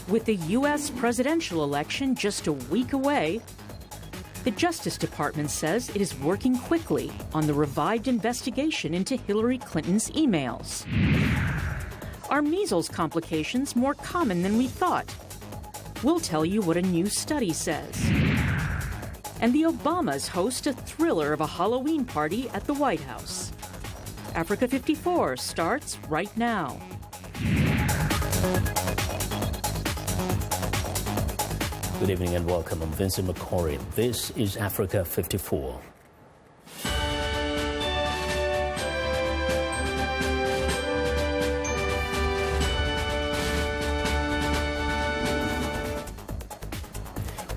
With the U.S. presidential election just a week away, the Justice Department says it is working quickly on the revived investigation into Hillary Clinton's emails. Are measles complications more common than we thought? We'll tell you what a new study says. And the Obamas host a thriller of a Halloween party at the White House. Africa 54 starts right now. Good evening and welcome. I'm Vincent Makori. This is Africa 54.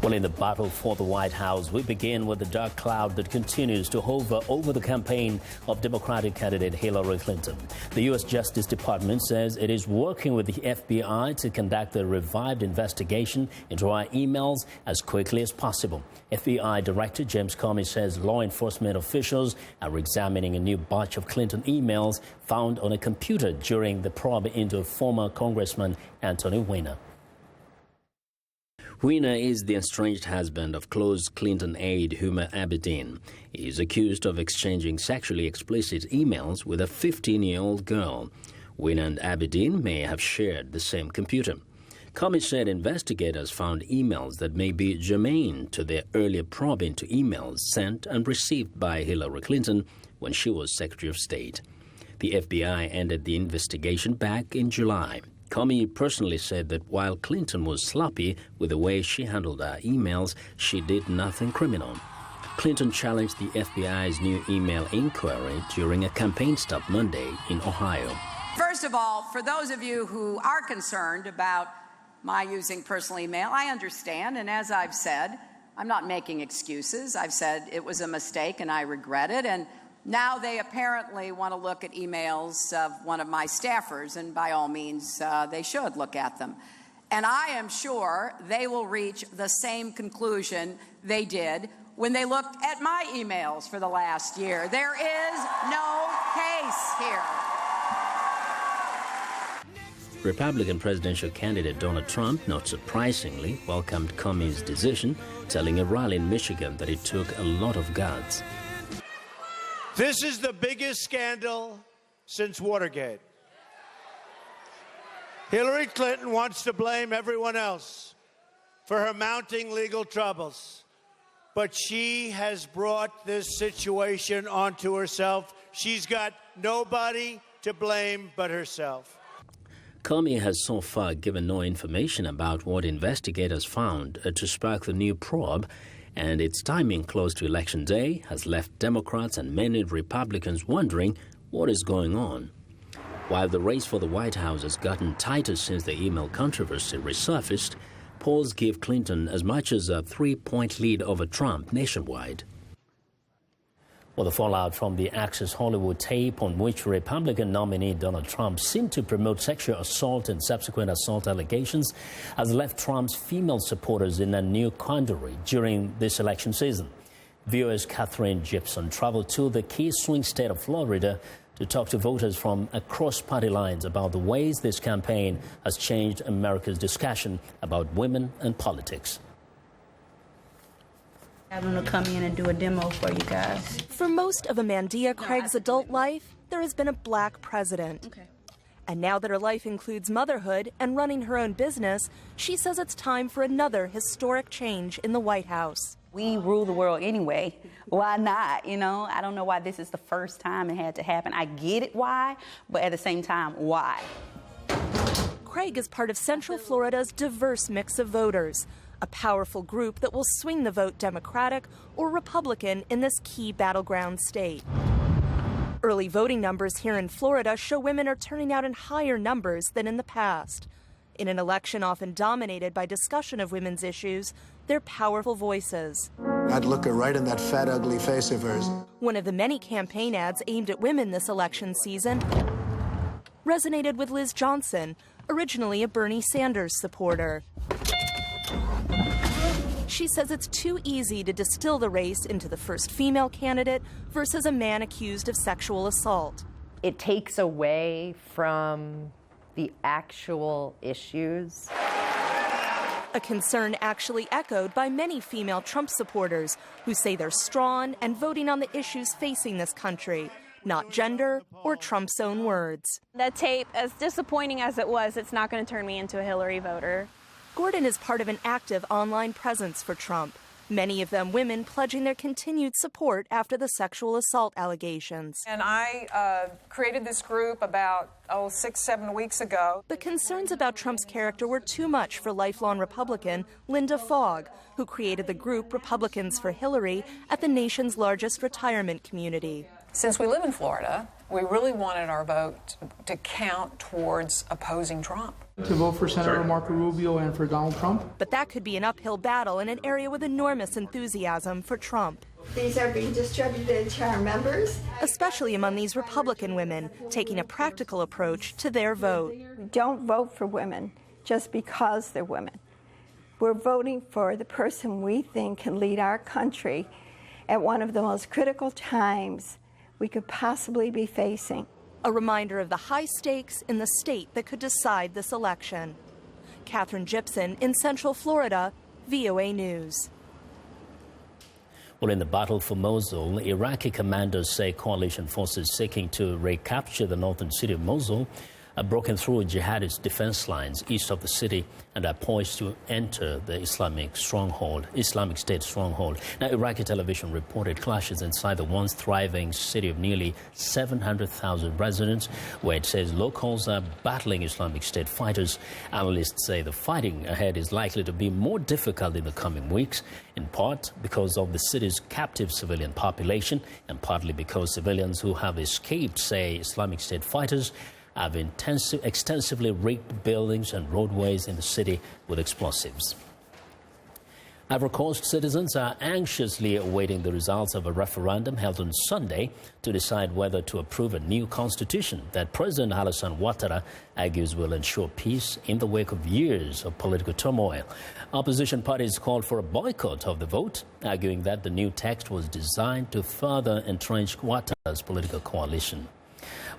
Well, in the battle for the White House, we begin with the dark cloud that continues to hover over the campaign of Democratic candidate Hillary Clinton. The U.S. Justice Department says it is working with the FBI to conduct a revived investigation into our emails as quickly as possible. FBI Director James Comey says law enforcement officials are examining a new batch of Clinton emails found on a computer during the probe into former Congressman Anthony Weiner. Weiner is the estranged husband of close Clinton aide Huma Abedin. He is accused of exchanging sexually explicit emails with a 15-year-old girl. Weiner and Abedin may have shared the same computer. Comey said investigators found emails that may be germane to their earlier probe into emails sent and received by Hillary Clinton when she was Secretary of State. The FBI ended the investigation back in July. Comey personally said that while Clinton was sloppy with the way she handled her emails, she did nothing criminal. Clinton challenged the FBI's new email inquiry during a campaign stop Monday in Ohio. First of all, for those of you who are concerned about my using personal email, I understand, and as I've said, I'm not making excuses. I've said it was a mistake and I regret it, and now they apparently want to look at emails of one of my staffers, and by all means, they should look at them. And I am sure they will reach the same conclusion they did when they looked at my emails for the last year. There is no case here. Republican presidential candidate Donald Trump, not surprisingly, welcomed Comey's decision, telling a rally in Michigan that it took a lot of guts. This is the biggest scandal since Watergate. Hillary Clinton wants to blame everyone else for her mounting legal troubles, but she has brought this situation onto herself. She's got nobody to blame but herself. Comey has so far given no information about what investigators found to spark the new probe, and its timing close to Election Day has left Democrats and many Republicans wondering what is going on. While the race for the White House has gotten tighter since the email controversy resurfaced, polls give Clinton as much as a 3-point lead over Trump nationwide. Well, the fallout from the Access Hollywood tape on which Republican nominee Donald Trump seemed to promote sexual assault and subsequent assault allegations has left Trump's female supporters in a new quandary during this election season. VOA's Catherine Gibson traveled to the key swing state of Florida to talk to voters from across party lines about the ways this campaign has changed America's discussion about women and politics. I'm going to come in and do a demo for you guys. For most of Amandia Craig's adult life, there has been a black president. Okay. And now that her life includes motherhood and running her own business, she says it's time for another historic change in the White House. We rule the world anyway. Why not? You know, I don't know why this is the first time it had to happen. I get it why, but at the same time, why? Craig is part of Central Florida's diverse mix of voters, a powerful group that will swing the vote Democratic or Republican in this key battleground state. Early voting numbers here in Florida show women are turning out in higher numbers than in the past. In an election often dominated by discussion of women's issues, they're powerful voices. I'd look her right in that fat, ugly face of hers. One of the many campaign ads aimed at women this election season resonated with Liz Johnson, originally a Bernie Sanders supporter. She says it's too easy to distill the race into the first female candidate versus a man accused of sexual assault. It takes away from the actual issues A concern actually echoed by many female Trump supporters who say they're strong and voting on the issues facing this country, not gender or Trump's own words. That tape, as disappointing as it was, it's not going to turn me into a Hillary voter. Gordon is part of an active online presence for Trump, many of them women pledging their continued support after the sexual assault allegations. And I created this group about, 6-7 weeks ago. The concerns about Trump's character were too much for lifelong Republican Linda Fogg, who created the group Republicans for Hillary at the nation's largest retirement community. Since we live in Florida, we really wanted our vote to count towards opposing Trump. To vote for Senator Marco Rubio and for Donald Trump. But that could be an uphill battle in an area with enormous enthusiasm for Trump. These are being distributed to our members. Especially among these Republican women, taking a practical approach to their vote. Don't vote for women just because they're women. We're voting for the person we think can lead our country at one of the most critical times we could possibly be facing. A reminder of the high stakes in the state that could decide this election. Catherine Gibson in Central Florida, VOA News. Well, in the battle for Mosul, Iraqi commanders say coalition forces seeking to recapture the northern city of Mosul have broken through jihadist defense lines east of the city and are poised to enter the Islamic State stronghold. Now, Iraqi television reported clashes inside the once thriving city of nearly 700,000 residents, where it says locals are battling Islamic State fighters. Analysts say the fighting ahead is likely to be more difficult in the coming weeks, in part because of the city's captive civilian population and partly because civilians who have escaped, say, Islamic State fighters, have extensively rigged buildings and roadways in the city with explosives. Ivory Coast citizens are anxiously awaiting the results of a referendum held on Sunday to decide whether to approve a new constitution that President Alassane Ouattara argues will ensure peace in the wake of years of political turmoil. Opposition parties called for a boycott of the vote, arguing that the new text was designed to further entrench Ouattara's political coalition.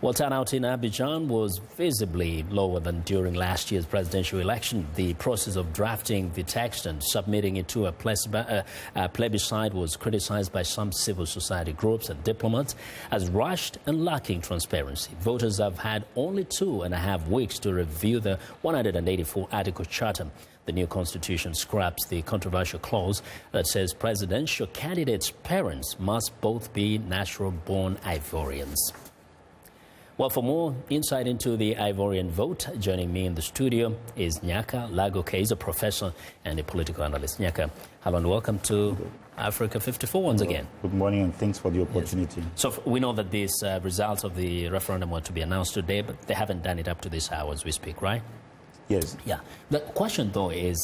Well, turnout in Abidjan was visibly lower than during last year's presidential election. The process of drafting the text and submitting it to a plebiscite was criticized by some civil society groups and diplomats as rushed and lacking transparency. Voters have had only 2.5 weeks to review the 184-article charter. The new constitution scraps the controversial clause that says presidential candidates' parents must both be natural-born Ivorians. Well, for more insight into the Ivorian vote, joining me in the studio is Nyaka Lagoke. He's a professor and a political analyst. Nyaka, hello and welcome to Africa 54 once again. Good morning and thanks for the opportunity. Yes. So we know that these results of the referendum were to be announced today, but they haven't done it up to this hour as we speak, right? Yes. Yeah. The question, though, is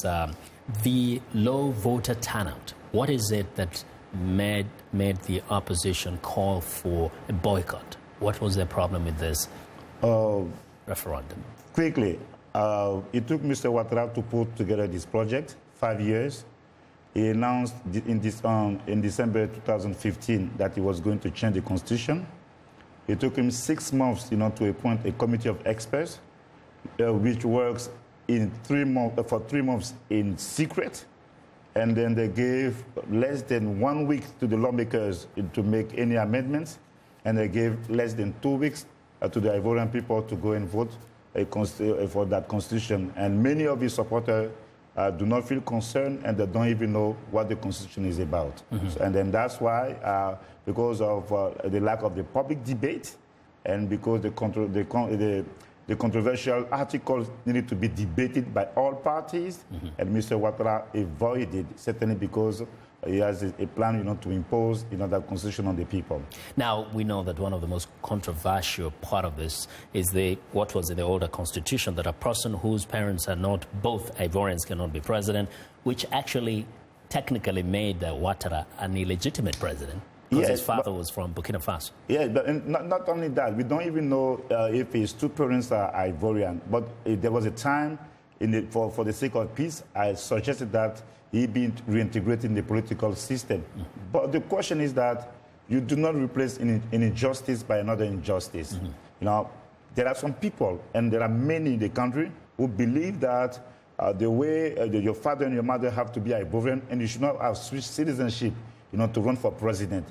the low voter turnout. What is it that made the opposition call for a boycott? What was the problem with this referendum? Quickly, it took Mr. Ouattara to put together this project, 5 years. He announced in December 2015 that he was going to change the constitution. It took him 6 months, to appoint a committee of experts, which works in 3 months, for 3 months in secret. And then they gave less than 1 week to the lawmakers to make any amendments. And they gave less than 2 weeks to the Ivorian people to go and vote for that constitution. And many of his supporters do not feel concerned, and they don't even know what the constitution is about. Mm-hmm. And then that's why, because of the lack of the public debate, and because the controversial articles needed to be debated by all parties, mm-hmm. and Mr. Ouattara avoided, certainly because he has a plan, to impose, that constitution on the people. Now, we know that one of the most controversial part of this is what was in the older constitution, that a person whose parents are not both Ivorians cannot be president, which actually technically made Ouattara an illegitimate president. Because his father was from Burkina Faso. Yeah, but not only that, we don't even know if his 2 parents are Ivorian. But there was a time, for the sake of peace, I suggested that he be reintegrated in the political system. Mm-hmm. But the question is that you do not replace an injustice by another injustice. Mm-hmm. There are some people, and there are many in the country, who believe that the way your father and your mother have to be Ivorian, and you should not have Swiss citizenship, to run for president.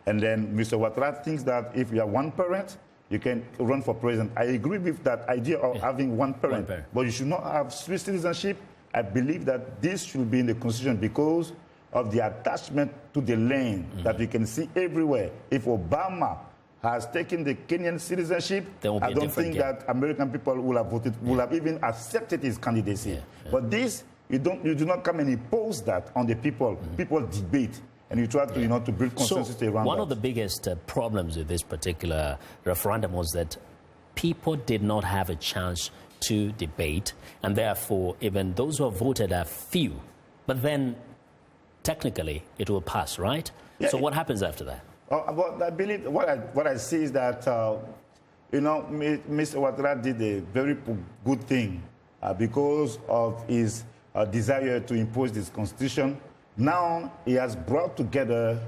And then Mr. Ouattara thinks that if you are one parent, you can run for president. I agree with that idea of having one parent, but you should not have Swiss citizenship. I believe that this should be in the constitution because of the attachment to the land that we can see everywhere. If Obama has taken the Kenyan citizenship, I don't think that American people will have voted, will have even accepted his candidacy. But this, you do not come and impose that on the people. People debate. And you try to, to build consensus around one that. of the biggest problems with this particular referendum was that people did not have a chance to debate, and therefore even those who have voted are few. But then, technically, it will pass, right? Yeah, so what happens after that? Well, I believe what I see is that, Mr. Ouattara did a very good thing because of his desire to impose this constitution. Now he has brought together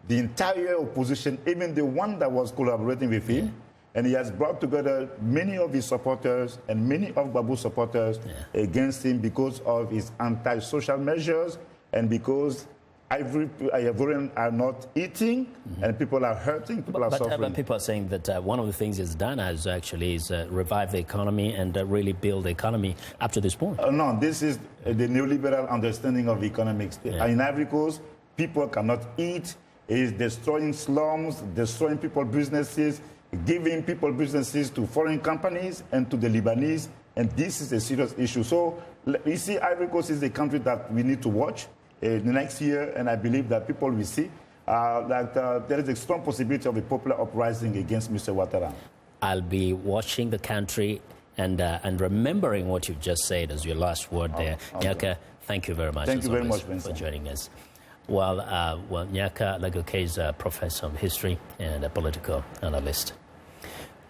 the entire opposition, even the one that was collaborating with him, and he has brought together many of his supporters and many of Babu's supporters against him because of his anti-social measures and because Ivorians are not eating and people are hurting, people are suffering. But people are saying that one of the things it's done is revive the economy and really build the economy up to this point. No, this is the neoliberal understanding of economics. In Ivory Coast, people cannot eat. It is destroying slums, destroying people's businesses, giving people businesses to foreign companies and to the Lebanese. And this is a serious issue. So you see, Ivory Coast is a country that we need to watch the next year, and I believe that people will see that there is a strong possibility of a popular uprising against Mr. Ouattara. I'll be watching the country and remembering what you've just said as your last word there. Nyaka, thank you very much. Thank you very much, Vincent, for joining us. Well, Nyaka Lagoke is a professor of history and a political analyst.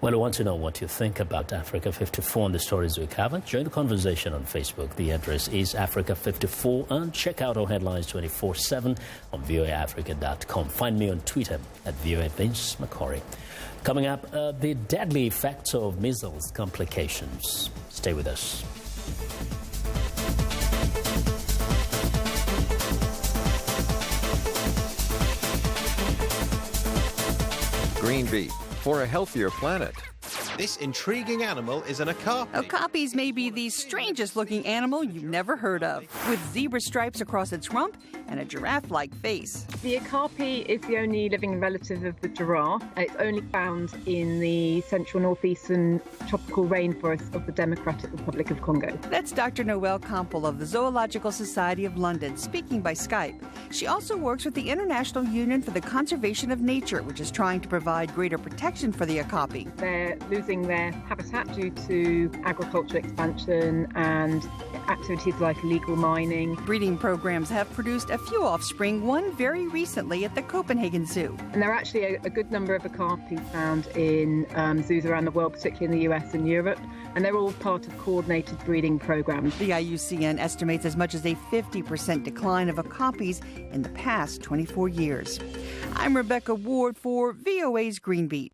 Well, I want to know what you think about Africa 54 and the stories we cover. Join the conversation on Facebook. The address is Africa54, and check out our headlines 24/7 on voaafrica.com. Find me on Twitter at VOA Vincent Makori. Coming up, the deadly effects of measles complications. Stay with us. Green Beat for a healthier planet. This intriguing animal is an okapi. Okapis may be the strangest looking animal you've never heard of, with zebra stripes across its rump and a giraffe-like face. The okapi is the only living relative of the giraffe. It's only found in the central northeastern tropical rainforest of the Democratic Republic of Congo. That's Dr. Noelle Campbell of the Zoological Society of London, speaking by Skype. She also works with the International Union for the Conservation of Nature, which is trying to provide greater protection for the okapi. They're losing their habitat due to agricultural expansion and activities like illegal mining. Breeding programs have produced a few offspring, one very recently at the Copenhagen Zoo. And there are actually a good number of okapi found in zoos around the world, particularly in the US and Europe, and they're all part of coordinated breeding programs. The IUCN estimates as much as a 50% decline of okapis in the past 24 years. I'm Rebecca Ward for VOA's Green Beat.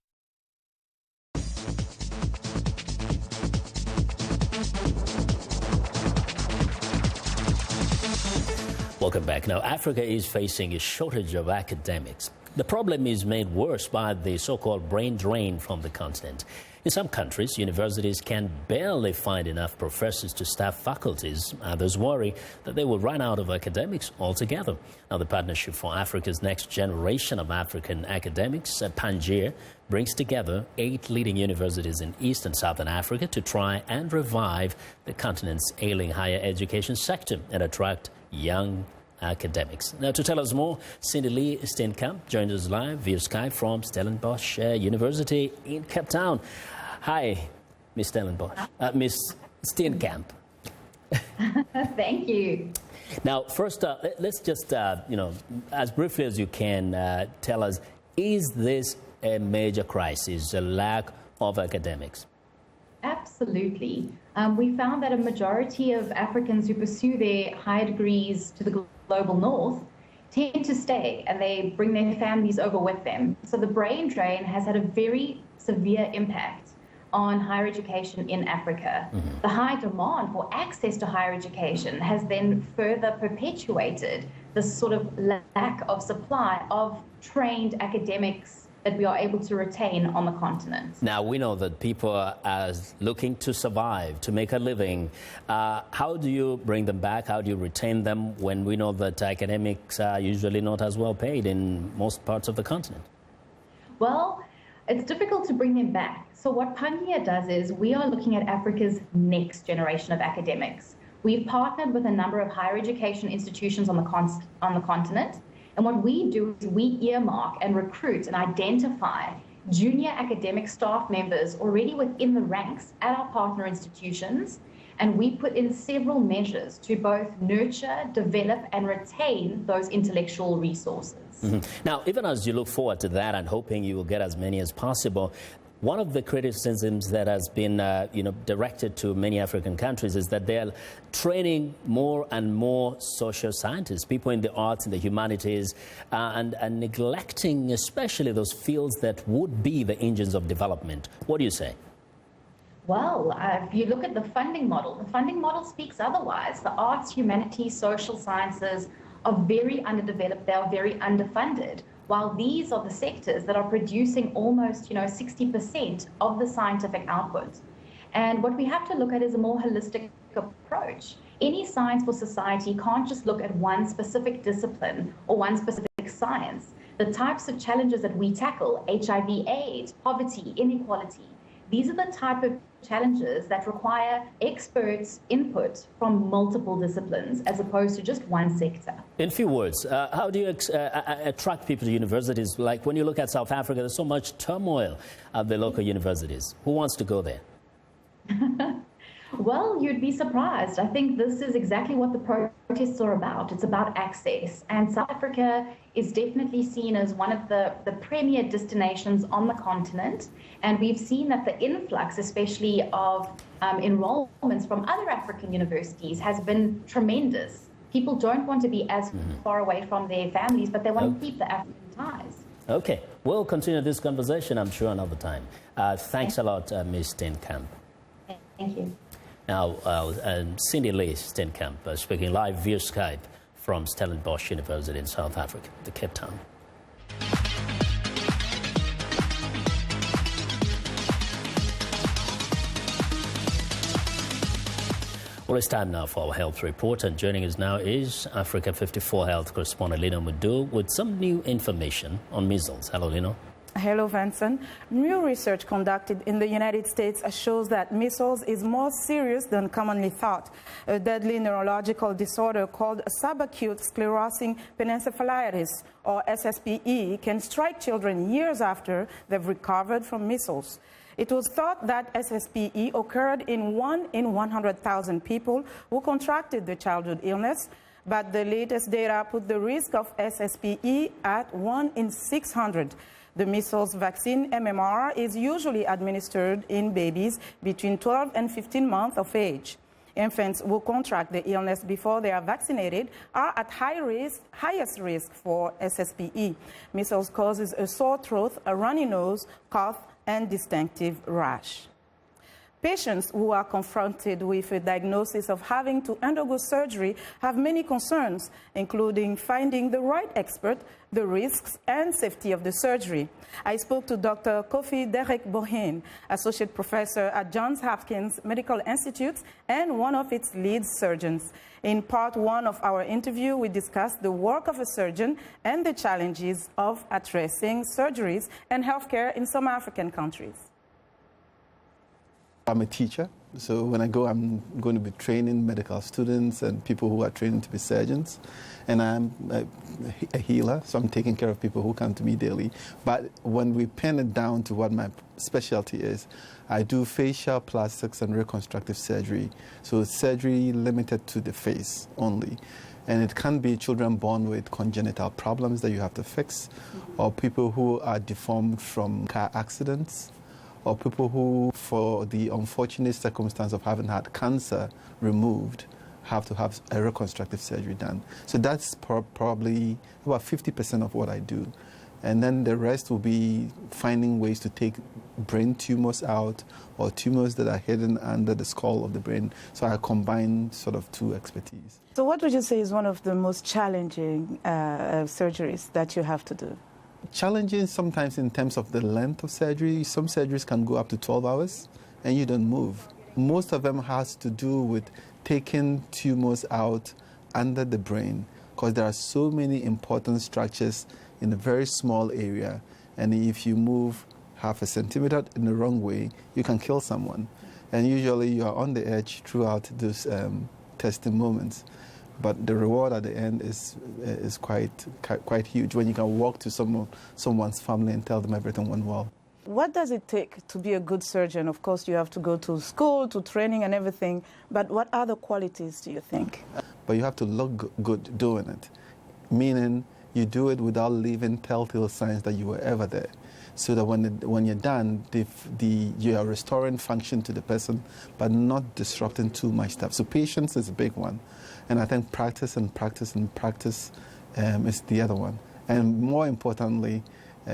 Welcome back. Now, Africa is facing a shortage of academics. The problem is made worse by the so-called brain drain from the continent. In some countries, universities can barely find enough professors to staff faculties. Others worry that they will run out of academics altogether. Now, the Partnership for Africa's Next Generation of African Academics, PANGIR, brings together 8 leading universities in East and Southern Africa to try and revive the continent's ailing higher education sector and attract young academics. Now, to tell us more, Cindy Lee Steenkamp joins us live via Skype from Stellenbosch University in Cape Town. Hi, Miss Stellenbosch. Miss Steenkamp. Thank you. Now, first, let's just, as briefly as you can, tell us, is this a major crisis, a lack of academics? Absolutely. We found that a majority of Africans who pursue their higher degrees to the global north tend to stay, and they bring their families over with them. So the brain drain has had a very severe impact on higher education in Africa. The high demand for access to higher education has then further perpetuated this sort of lack of supply of trained academics that we are able to retain on the continent. Now, we know that people are looking to survive, to make a living. How do you bring them back? How do you retain them when we know that academics are usually not as well paid in most parts of the continent? Well, it's difficult to bring them back. So what Pangia does is we are looking at Africa's next generation of academics. We've partnered with a number of higher education institutions on the continent. And what we do is we earmark and recruit and identify junior academic staff members already within the ranks at our partner institutions. And we put in several measures to both nurture, develop, and retain those intellectual resources. Now, even as you look forward to that and hoping you will get as many as possible, one of the criticisms that has been directed to many African countries is that they're training more and more social scientists, people in the arts and the humanities, and neglecting especially those fields that would be the engines of development. What do you say? Well, if you look at the funding model speaks otherwise. The arts, humanities, social sciences are very underdeveloped. They are very underfunded. While these are the sectors that are producing almost, 60% of the scientific output. And what we have to look at is a more holistic approach. Any science for society can't just look at one specific discipline or one specific science. The types of challenges that we tackle, HIV, AIDS, poverty, inequality, these are the type of challenges that require experts' input from multiple disciplines as opposed to just one sector. In few words, how do you attract people to universities? Like when you look at South Africa, there's so much turmoil at the local universities. Who wants to go there? Well, you'd be surprised. I think this is exactly what the protests are about. It's about access. And South Africa is definitely seen as one of the premier destinations on the continent. And we've seen that the influx, especially of enrollments from other African universities, has been tremendous. People don't want to be as far away from their families, but they want to keep the African ties. Okay. We'll continue this conversation, I'm sure, another time. Thanks a lot, Ms. Steenkamp. Thank you. Now, Cindy Lee Steenkamp speaking live via Skype from Stellenbosch University in South Africa, the Cape Town. Well, it's time now for our health report, and joining us now is Africa 54 health correspondent Lino Mudu with some new information on measles. Hello, Lino. Hello, Vincent. New research conducted in the United States shows that measles is more serious than commonly thought. A deadly neurological disorder called subacute sclerosing penencephalitis, or SSPE, can strike children years after they've recovered from measles. It was thought that SSPE occurred in 1 in 100,000 people who contracted the childhood illness, but the latest data put the risk of SSPE at 1 in 600. The measles vaccine, MMR, is usually administered in babies between 12 and 15 months of age. Infants who contract the illness before they are vaccinated are at highest risk for SSPE. Measles causes a sore throat, a runny nose, cough, and distinctive rash. Patients who are confronted with a diagnosis of having to undergo surgery have many concerns, including finding the right expert, the risks and safety of the surgery. I spoke to Dr. Kofi Derek Bohin, Associate Professor at Johns Hopkins Medical Institute and one of its lead surgeons. In part one of our interview, we discussed the work of a surgeon and the challenges of addressing surgeries and healthcare in some African countries. I'm a teacher, so when I go, I'm going to be training medical students and people who are training to be surgeons. And I'm a healer, so I'm taking care of people who come to me daily. But when we pin it down to what my specialty is, I do facial, plastics, and reconstructive surgery. So surgery limited to the face only. And it can be children born with congenital problems that you have to fix, or people who are deformed from car accidents, or people who, for the unfortunate circumstance of having had cancer removed, have to have a reconstructive surgery done. So that's probably about 50% of what I do. And then the rest will be finding ways to take brain tumors out or tumors that are hidden under the skull of the brain. So I combine sort of two expertise. So what would you say is one of the most challenging surgeries that you have to do? Challenging sometimes in terms of the length of surgery. Some surgeries can go up to 12 hours and you don't move. Most of them has to do with taking tumors out under the brain because there are so many important structures in a very small area, and if you move half a centimeter in the wrong way, you can kill someone. And usually you are on the edge throughout those testing moments. But the reward at the end is quite huge when you can walk to someone's family and tell them everything went well. What does it take to be a good surgeon? Of course, you have to go to school, to training and everything, but what other qualities do you think? But you have to look good doing it, meaning you do it without leaving telltale signs that you were ever there, so that when you're done, you are restoring function to the person, but not disrupting too much stuff. So patience is a big one, and I think practice and practice and practice is the other one. And more importantly,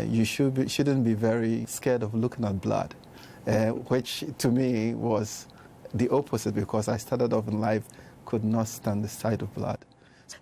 you shouldn't be very scared of looking at blood, which to me was the opposite, because I started off in life could not stand the sight of blood.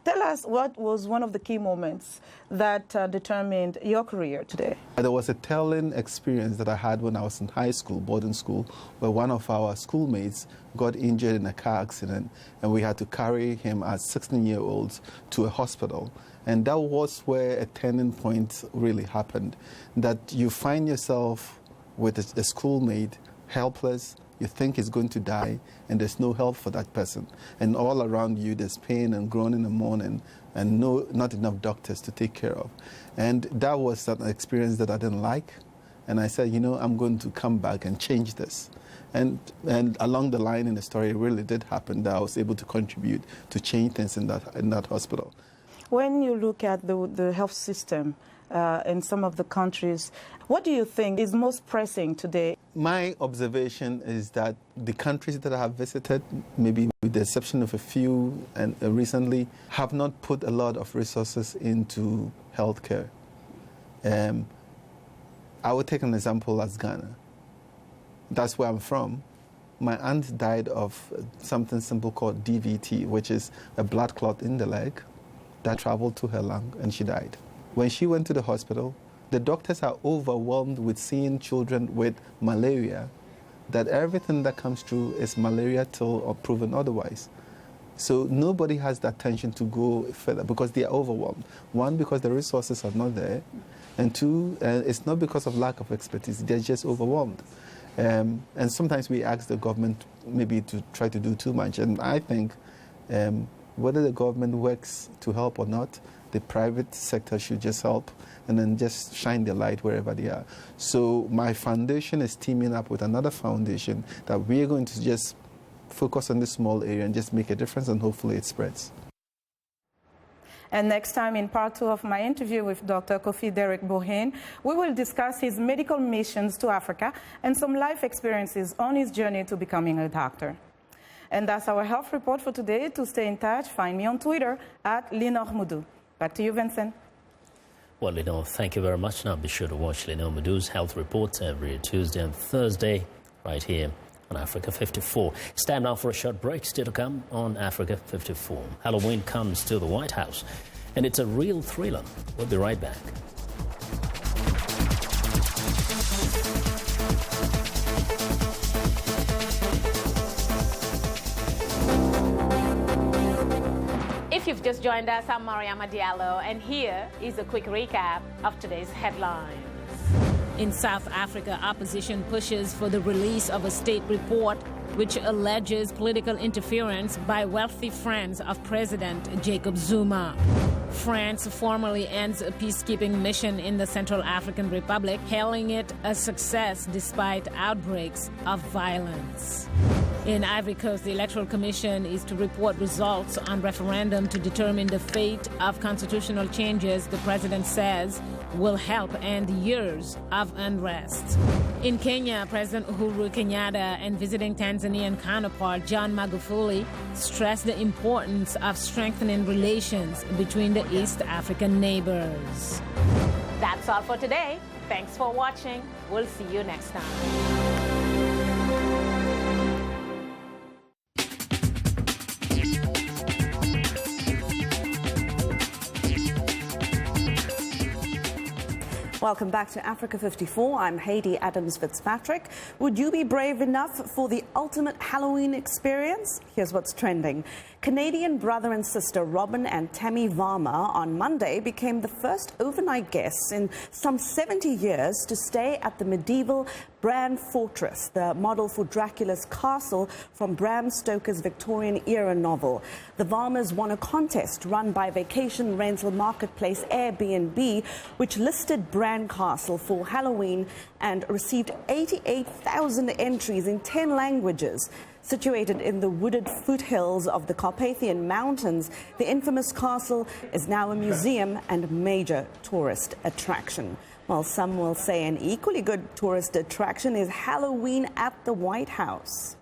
Tell us what was one of the key moments that determined your career today. There was a telling experience that I had when I was in high school, boarding school, where one of our schoolmates got injured in a car accident, and we had to carry him as 16-year-olds to a hospital. And that was where a turning point really happened, that you find yourself with a schoolmate, helpless. You think he's going to die, and there's no help for that person. And all around you, there's pain and groaning and moaning, and not enough doctors to take care of. And that was an experience that I didn't like. And I said, I'm going to come back and change this. And along the line in the story, it really did happen that I was able to contribute to change things in that hospital. When you look at the health system in some of the countries, what do you think is most pressing today? My observation is that the countries that I have visited, maybe with the exception of a few and recently, have not put a lot of resources into healthcare. I would take an example as Ghana. That's where I'm from. My aunt died of something simple called DVT, which is a blood clot in the leg that traveled to her lung, and she died. When she went to the hospital, the doctors are overwhelmed with seeing children with malaria, that everything that comes through is malaria till or proven otherwise. So nobody has the attention to go further because they are overwhelmed. One, because the resources are not there, and two, it's not because of lack of expertise, they're just overwhelmed. And sometimes we ask the government maybe to try to do too much, and I think whether the government works to help or not, the private sector should just help and then just shine the light wherever they are. So my foundation is teaming up with another foundation that we are going to just focus on this small area and just make a difference, and hopefully it spreads. And next time, in part 2 of my interview with Dr. Kofi Derek Bohane, we will discuss his medical missions to Africa and some life experiences on his journey to becoming a doctor. And that's our health report for today. To stay in touch, find me on Twitter at Lenore Moudou. Back to you, Vincent. Well, Lenore, thank you very much. Now be sure to watch Lenore Moudou's health reports every Tuesday and Thursday right here on Africa 54. It's time now for a short break. Still to come on Africa 54. Halloween comes to the White House, and it's a real thriller. We'll be right back. If you've just joined us, I'm Mariama Diallo, and here is a quick recap of today's headlines. In South Africa, opposition pushes for the release of a state report which alleges political interference by wealthy friends of President Jacob Zuma. France formally ends a peacekeeping mission in the Central African Republic, hailing it a success despite outbreaks of violence. In Ivory Coast, the Electoral Commission is to report results on referendum to determine the fate of constitutional changes the president says will help end years of unrest. In Kenya, President Uhuru Kenyatta and visiting Tanzanian counterpart John Magufuli stressed the importance of strengthening relations between the East African neighbors. That's all for today. Thanks for watching. We'll see you next time. Welcome back to Africa 54. I'm Haiti Adams Fitzpatrick. Would you be brave enough for the ultimate Halloween experience? Here's what's trending. Canadian brother and sister Robin and Tammy Varma on Monday became the first overnight guests in some 70 years to stay at the medieval Bran Fortress, the model for Dracula's castle from Bram Stoker's Victorian-era novel. The Varmas won a contest run by vacation rental marketplace Airbnb, which listed Bran Castle for Halloween and received 88,000 entries in 10 languages. Situated in the wooded foothills of the Carpathian Mountains, the infamous castle is now a museum and major tourist attraction. While some will say an equally good tourist attraction is Halloween at the White House.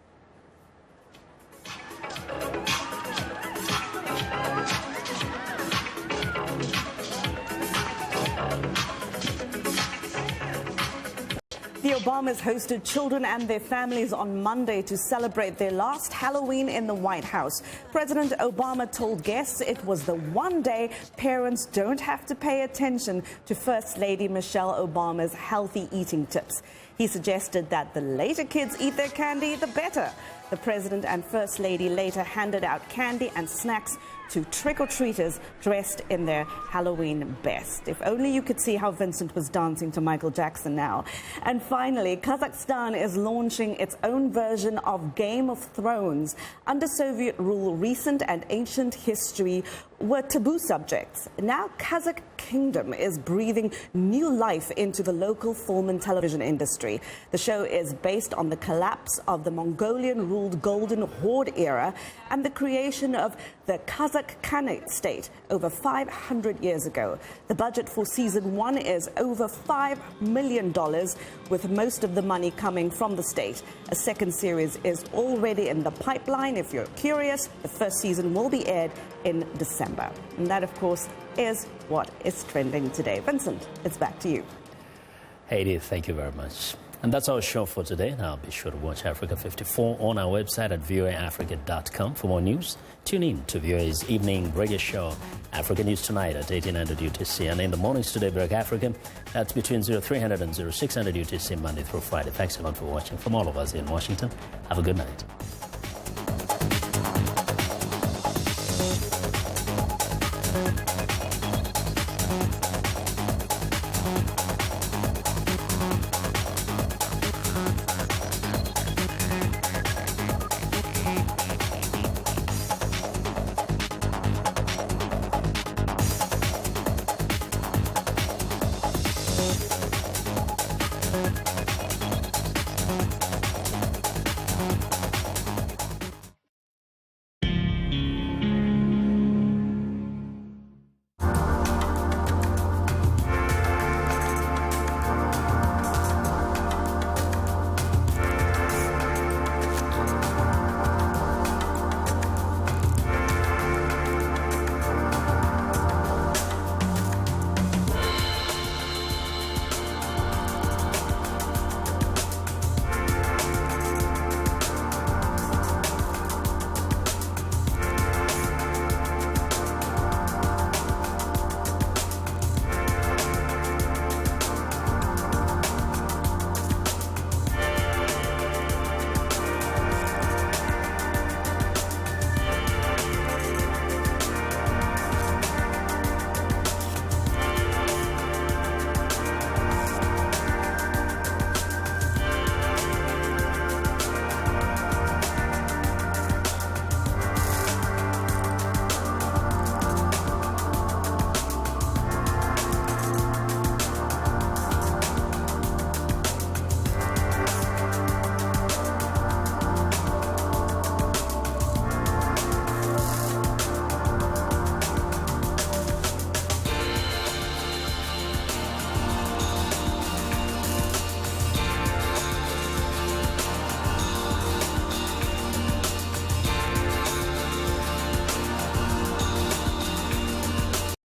The Obamas hosted children and their families on Monday to celebrate their last Halloween in the White House. President Obama told guests it was the one day parents don't have to pay attention to First Lady Michelle Obama's healthy eating tips. He suggested that the later kids eat their candy, the better. The President and First Lady later handed out candy and snacks to trick-or-treaters dressed in their Halloween best. If only you could see how Vincent was dancing to Michael Jackson now. And finally, Kazakhstan is launching its own version of Game of Thrones. Under Soviet rule, recent and ancient history were taboo subjects. Now Kazakh Kingdom is breathing new life into the local film and television industry. The show is based on the collapse of the Mongolian-ruled Golden Horde era and the creation of the Kazakh Khanate state over 500 years ago. The budget for season 1 is over $5 million, with most of the money coming from the state. A second series is already in the pipeline. If you're curious, the first season will be aired in December. And that, of course, is what is trending today. Vincent, it's back to you. Haiti, thank you very much. And that's our show for today. Now be sure to watch Africa 54 on our website at voaafrica.com for more news. Tune in to VOA's evening radio show, Africa News Tonight at 1800 UTC. And in the mornings today, Break Africa, that's between 0300 and 0600 UTC, Monday through Friday. Thanks a lot for watching. From all of us in Washington, have a good night.